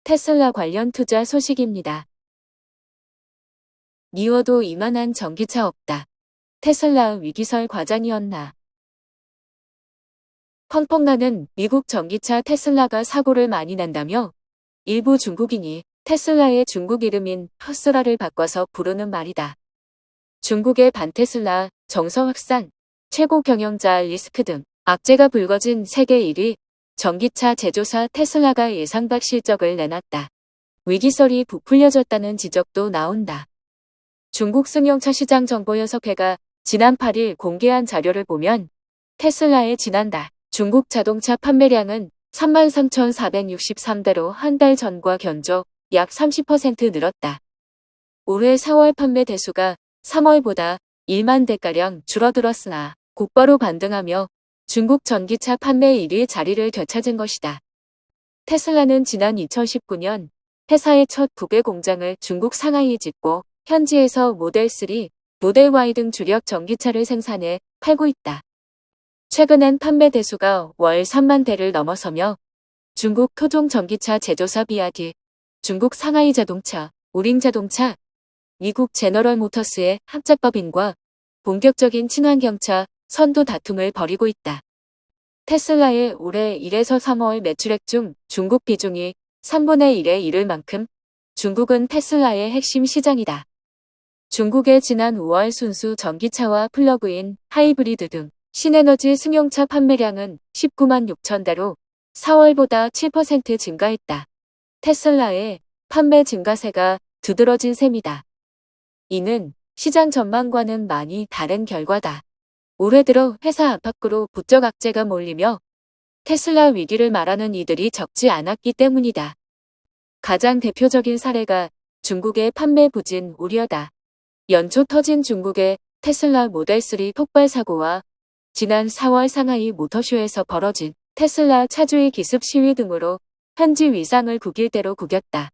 테슬라 관련 투자 소식입니다. 미워도 이만한 전기차 없다. 테슬라 위기설 과장이었나. 펑펑 나는 미국 전기차 테슬라가 사고를 많이 난다며 일부 중국인이 테슬라의 중국 이름인 터스라를 바꿔서 부르는 말이다. 중국의 반테슬라, 정서확산, 최고 경영자 리스크 등 악재가 불거진 세계 1위 전기차 제조사 테슬라가 예상 밖 실적을 내놨다. 위기설이 부풀려졌다는 지적도 나온다. 중국 승용차 시장 정보연석회가 지난 8일 공개한 자료를 보면 테슬라의 지난달 중국 자동차 판매량은 33,463대로 한 달 전과 견조 약 30% 늘었다. 올해 4월 판매 대수가 3월보다 1만 대가량 줄어들었으나 곧바로 반등하며 중국 전기차 판매 1위 자리를 되찾은 것이다. 테슬라는 지난 2019년 회사의 첫 국외 공장을 중국 상하이에 짓고 현지에서 모델 3, 모델 Y 등 주력 전기차를 생산해 팔고 있다. 최근엔 판매 대수가 월 3만 대를 넘어서며 중국 토종 전기차 제조사 비아디, 중국 상하이 자동차, 우링 자동차, 미국 제너럴 모터스의 합작법인과 본격적인 친환경차 선도 다툼을 벌이고 있다. 테슬라의 올해 1에서 3월 매출액 중 중국 비중이 3분의 1에 이를 만큼 중국은 테슬라의 핵심 시장이다. 중국의 지난 5월 순수 전기차와 플러그인, 하이브리드 등 신에너지 승용차 판매량은 19만 6천 대로 4월보다 7% 증가했다. 테슬라의 판매 증가세가 두드러진 셈이다. 이는 시장 전망과는 많이 다른 결과다. 올해 들어 회사 안팎으로 부쩍 악재가 몰리며 테슬라 위기를 말하는 이들이 적지 않았기 때문이다. 가장 대표적인 사례가 중국의 판매 부진 우려다. 연초 터진 중국의 테슬라 모델 3 폭발 사고와 지난 4월 상하이 모터쇼에서 벌어진 테슬라 차주의 기습 시위 등으로 현지 위상을 구길 대로 구겼다.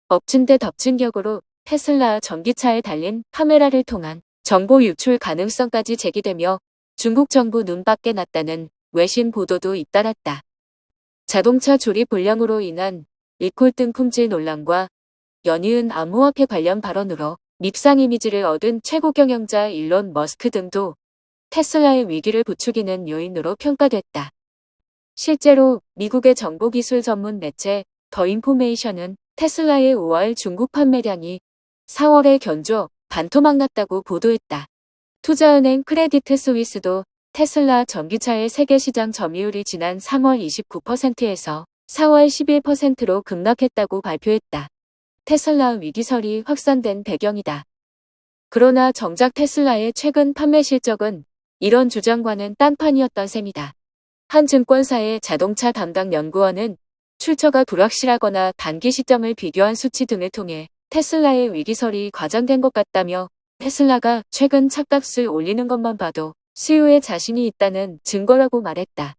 엎친 데 덮친 격으로 테슬라 전기차에 달린 카메라를 통한 정보 유출 가능성까지 제기되며 중국 정부 눈밖에 났다는 외신 보도도 잇따랐다. 자동차 조립 불량으로 인한 리콜 등 품질 논란과 연이은 암호화폐 관련 발언으로 밉상 이미지를 얻은 최고 경영자 일론 머스크 등도 테슬라의 위기를 부추기는 요인으로 평가됐다. 실제로 미국의 정보기술 전문 매체 더 인포메이션은 테슬라의 5월 중국 판매량이 4월에 견조 반토막 났다고 보도했다. 투자은행 크레디트 스위스도 테슬라 전기차의 세계 시장 점유율이 지난 3월 29%에서 4월 11%로 급락했다고 발표했다. 테슬라 위기설이 확산된 배경이다. 그러나 정작 테슬라의 최근 판매 실적은 이런 주장과는 딴판이었던 셈이다. 한 증권사의 자동차 담당 연구원은 출처가 불확실하거나 단기 시점을 비교한 수치 등을 통해 테슬라의 위기설이 과장된 것 같다며 테슬라가 최근 차값을 올리는 것만 봐도 수요에 자신이 있다는 증거라고 말했다.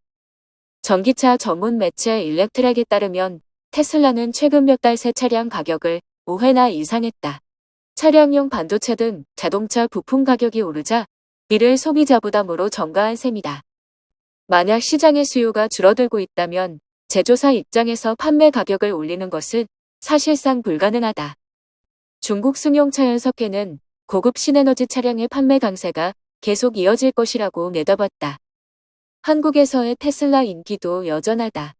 전기차 전문 매체 일렉트랙에 따르면 테슬라는 최근 몇 달 새 차량 가격을 5회나 인상했다. 차량용 반도체 등 자동차 부품 가격이 오르자 이를 소비자 부담으로 전가한 셈이다. 만약 시장의 수요가 줄어들고 있다면 제조사 입장에서 판매 가격을 올리는 것은 사실상 불가능하다. 중국 승용차 연석회는 고급 신에너지 차량의 판매 강세가 계속 이어질 것이라고 내다봤다. 한국에서의 테슬라 인기도 여전하다.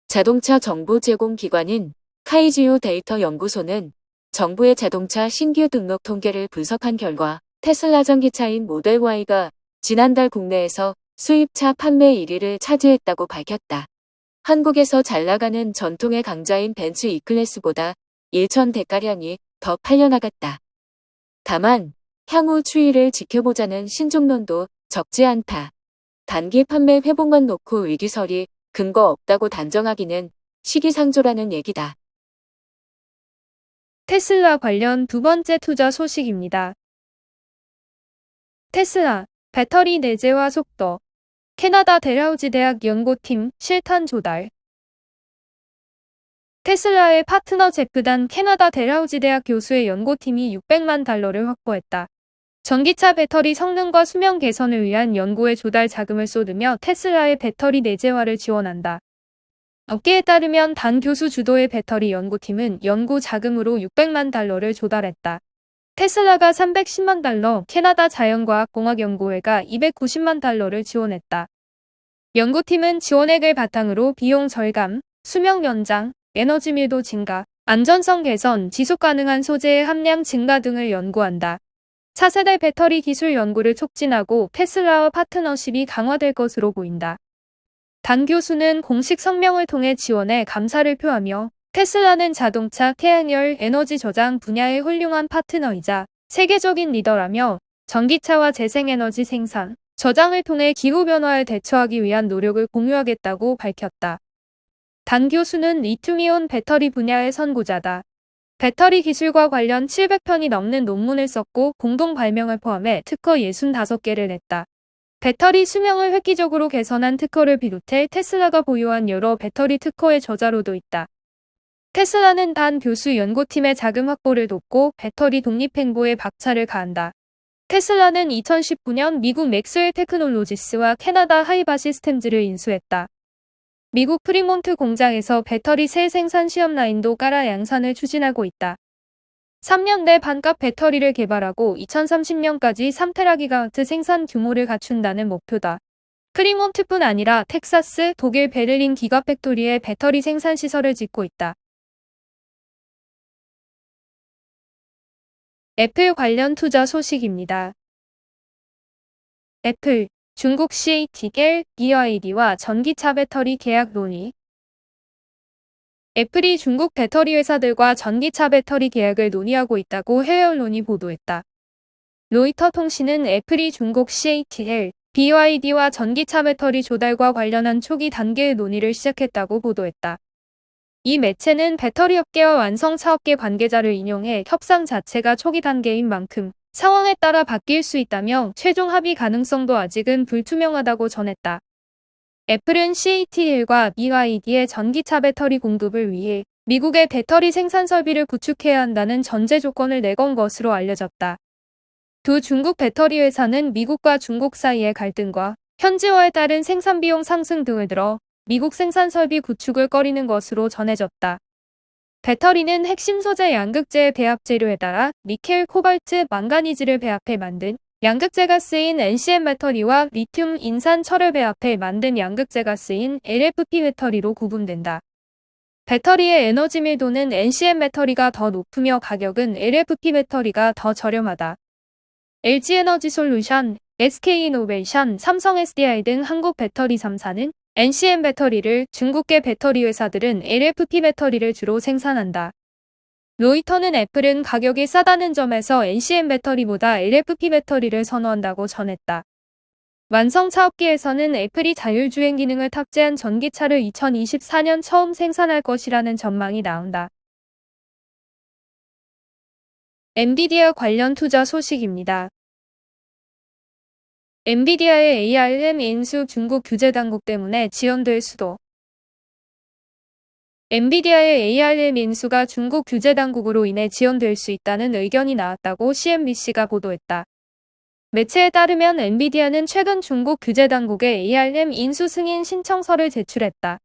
자동차 정보 제공 기관인 카이지오 데이터 연구소는 정부의 자동차 신규 등록 통계를 분석한 결과 테슬라 전기차인 모델 Y가 지난달 국내에서 수입차 판매 1위를 차지했다고 밝혔다. 한국에서 잘 나가는 전통의 강자인 벤츠 E클래스보다 1,000대가량이 더 팔려나갔다. 다만 향후 추이를 지켜보자는 신중론도 적지 않다. 단기 판매 회복만 놓고 위기설이 근거 없다고 단정하기는 시기상조라는 얘기다. 테슬라 관련 두 번째 투자 소식입니다. 테슬라, 배터리 내재화 속도. 캐나다 델하우지 대학 연구팀 실탄 조달. 테슬라의 파트너 제프단 캐나다 델하우지 대학 교수의 연구팀이 600만 달러를 확보했다. 전기차 배터리 성능과 수명 개선을 위한 연구에 조달 자금을 쏟으며 테슬라의 배터리 내재화를 지원한다. 업계에 따르면 단 교수 주도의 배터리 연구팀은 연구 자금으로 600만 달러를 조달했다. 테슬라가 310만 달러, 캐나다 자연과학공학연구회가 290만 달러를 지원했다. 연구팀은 지원액을 바탕으로 비용 절감, 수명 연장, 에너지 밀도 증가, 안전성 개선, 지속 가능한 소재의 함량 증가 등을 연구한다. 차세대 배터리 기술 연구를 촉진하고 테슬라와 파트너십이 강화될 것으로 보인다. 단 교수는 공식 성명을 통해 지원에 감사를 표하며 테슬라는 자동차, 태양열, 에너지 저장 분야의 훌륭한 파트너이자 세계적인 리더라며 전기차와 재생에너지 생산, 저장을 통해 기후변화에 대처하기 위한 노력을 공유하겠다고 밝혔다. 단 교수는 리튬이온 배터리 분야의 선구자다. 배터리 기술과 관련 700편이 넘는 논문을 썼고 공동 발명을 포함해 특허 65개를 냈다. 배터리 수명을 획기적으로 개선한 특허를 비롯해 테슬라가 보유한 여러 배터리 특허의 저자로도 있다. 테슬라는 단 교수 연구팀의 자금 확보를 돕고 배터리 독립 행보에 박차를 가한다. 테슬라는 2019년 미국 맥스웰 테크놀로지스와 캐나다 하이바 시스템즈를 인수했다. 미국 프리몬트 공장에서 배터리 셀 생산 시험 라인도 깔아 양산을 추진하고 있다. 3년 내 반값 배터리를 개발하고 2030년까지 3테라기가와트 생산 규모를 갖춘다는 목표다. 프리몬트뿐 아니라 텍사스, 독일 베를린 기가팩토리에 배터리 생산 시설을 짓고 있다. 애플 관련 투자 소식입니다. 애플, 중국 CATL, BYD와 전기차 배터리 계약 논의. 애플이 중국 배터리 회사들과 전기차 배터리 계약을 논의하고 있다고 해외 언론이 보도했다. 로이터 통신은 애플이 중국 CATL, BYD와 전기차 배터리 조달과 관련한 초기 단계의 논의를 시작했다고 보도했다. 이 매체는 배터리 업계와 완성차 업계 관계자를 인용해 협상 자체가 초기 단계인 만큼 상황에 따라 바뀔 수 있다며 최종 합의 가능성도 아직은 불투명하다고 전했다. 애플은 CATL과 BYD의 전기차 배터리 공급을 위해 미국의 배터리 생산 설비를 구축해야 한다는 전제 조건을 내건 것으로 알려졌다. 두 중국 배터리 회사는 미국과 중국 사이의 갈등과 현지화에 따른 생산 비용 상승 등을 들어 미국 생산 설비 구축을 꺼리는 것으로 전해졌다. 배터리는 핵심 소재 양극재의 배합 재료에 따라 니켈, 코발트, 망가니즈를 배합해 만든 양극재가 쓰인 NCM 배터리와 리튬, 인산, 철을 배합해 만든 양극재가 쓰인 LFP 배터리로 구분된다. 배터리의 에너지 밀도는 NCM 배터리가 더 높으며 가격은 LFP 배터리가 더 저렴하다. LG에너지솔루션, SK이노베이션, 삼성 SDI 등 한국 배터리 3사는 NCM 배터리를, 중국계 배터리 회사들은 LFP 배터리를 주로 생산한다. 로이터는 애플은 가격이 싸다는 점에서 NCM 배터리보다 LFP 배터리를 선호한다고 전했다. 완성차 업계에서는 애플이 자율주행 기능을 탑재한 전기차를 2024년 처음 생산할 것이라는 전망이 나온다. 엔비디아 관련 투자 소식입니다. 엔비디아의 ARM 인수 중국 규제 당국 때문에 지연될 수도. 엔비디아의 ARM 인수가 중국 규제 당국으로 인해 지연될 수 있다는 의견이 나왔다고 CNBC가 보도했다. 매체에 따르면 엔비디아는 최근 중국 규제 당국에 ARM 인수 승인 신청서를 제출했다.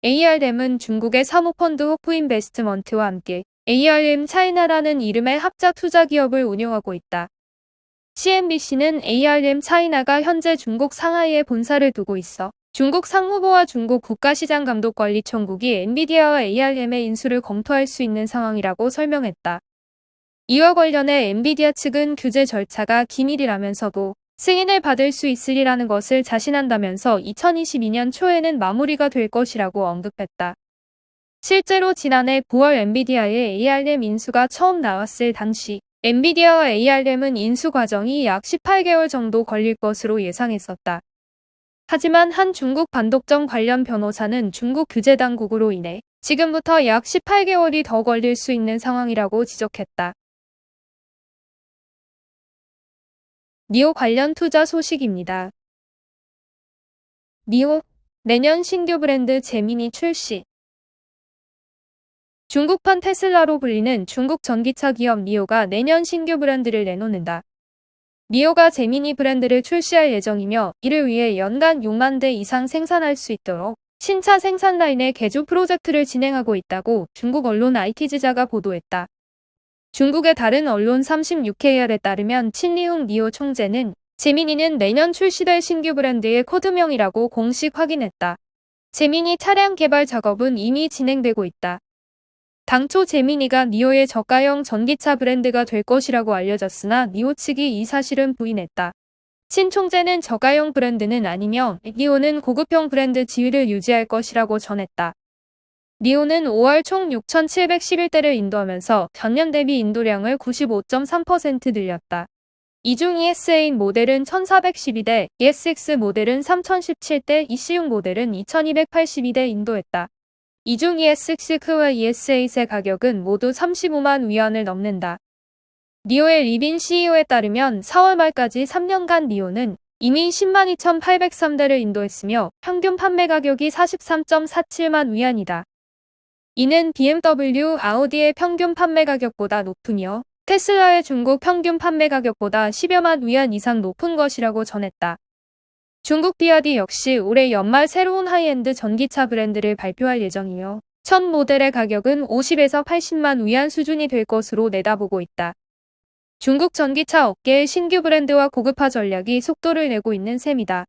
ARM은 중국의 사모펀드 호프인베스트먼트와 함께 ARM 차이나라는 이름의 합자 투자 기업을 운영하고 있다. CNBC는 ARM 차이나가 현재 중국 상하이에 본사를 두고 있어 중국 상무부와 중국 국가시장감독관리청국이 엔비디아와 ARM의 인수를 검토할 수 있는 상황이라고 설명했다. 이와 관련해 엔비디아 측은 규제 절차가 기밀이라면서도 승인을 받을 수 있으리라는 것을 자신한다면서 2022년 초에는 마무리가 될 것이라고 언급했다. 실제로 지난해 9월 엔비디아의 ARM 인수가 처음 나왔을 당시 엔비디아와 ARM은 인수 과정이 약 18개월 정도 걸릴 것으로 예상했었다. 하지만 한 중국 반독점 관련 변호사는 중국 규제 당국으로 인해 지금부터 약 18개월이 더 걸릴 수 있는 상황이라고 지적했다. 니오 관련 투자 소식입니다. 니오, 내년 신규 브랜드 제미니 출시. 중국판 테슬라로 불리는 중국 전기차 기업 니오가 내년 신규 브랜드를 내놓는다. 니오가 제미니 브랜드를 출시할 예정이며 이를 위해 연간 6만 대 이상 생산할 수 있도록 신차 생산 라인의 개조 프로젝트를 진행하고 있다고 중국 언론 IT지자가 보도했다. 중국의 다른 언론 36KR에 따르면 친리웅 니오 총재는 제미니는 내년 출시될 신규 브랜드의 코드명이라고 공식 확인했다. 제미니 차량 개발 작업은 이미 진행되고 있다. 당초 제미니가 니오의 저가형 전기차 브랜드가 될 것이라고 알려졌으나 니오 측이 이 사실은 부인했다. 신 총재는 저가형 브랜드는 아니며 니오는 고급형 브랜드 지위를 유지할 것이라고 전했다. 니오는 5월 총 6,711대를 인도하면서 전년 대비 인도량을 95.3% 늘렸다. 이 중 ES8 모델은 1,412대, ES6 모델은 3,017대, EC6 모델은 2,282대 인도했다. 이 중 ES6와 ES8의 가격은 모두 35만 위안을 넘는다. 니오의 리빈 CEO에 따르면 4월 말까지 3년간 니오는 이미 10만 2,803대를 인도했으며 평균 판매 가격이 43.47만 위안이다. 이는 BMW, 아우디의 평균 판매 가격보다 높으며 테슬라의 중국 평균 판매 가격보다 10여만 위안 이상 높은 것이라고 전했다. 중국 비아디 역시 올해 연말 새로운 하이엔드 전기차 브랜드를 발표할 예정이며 첫 모델의 가격은 50에서 80만 위안 수준이 될 것으로 내다보고 있다. 중국 전기차 업계의 신규 브랜드와 고급화 전략이 속도를 내고 있는 셈이다.